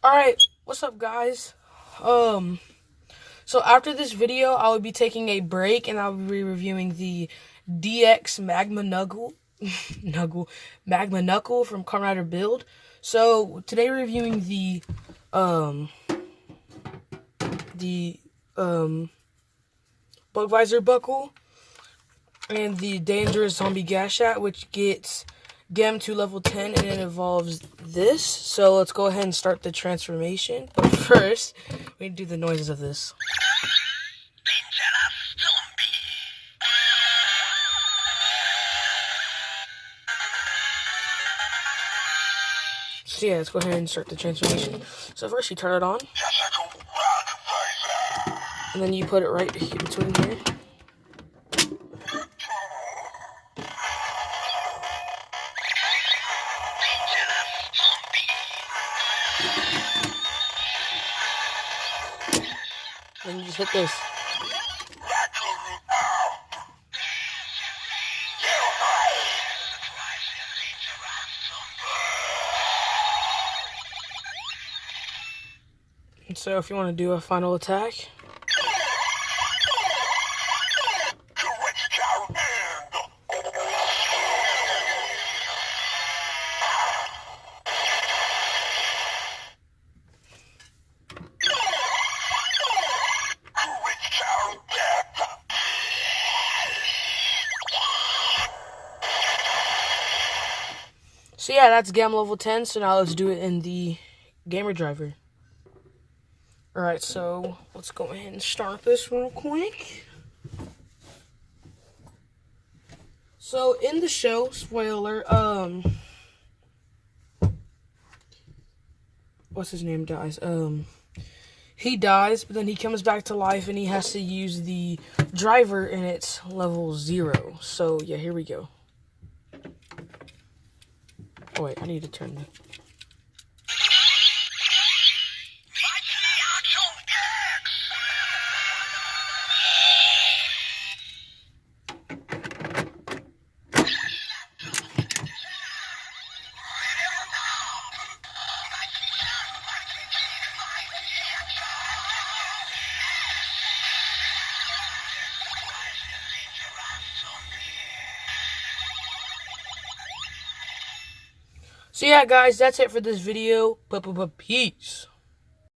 Alright, what's up guys? So after this video, I will be taking a break and I'll be reviewing the DX Magma Nuggle, Magma Knuckle from Kamen Rider Build. So today we're reviewing the Bug Visor Buckle and the Dangerous Zombie Gashat, which gets Gem to level 10 and it evolves this. So let's go ahead and start the transformation. But first, we need to do the noises of this. So yeah, let's go ahead and start the transformation. So first you turn it on. And then you put it right here between here. And you just hit this. And so if you want to do a final attack, so yeah, that's Gem level 10. So now let's do it in the gamer driver. Alright, so let's go ahead and start this real quick. So in the show, spoiler, what's his name dies? He dies, but then he comes back to life and he has to use the driver and it's level 0. So yeah, here we go. Oh wait, I need to turn the... So yeah, guys, that's it for this video. Peace.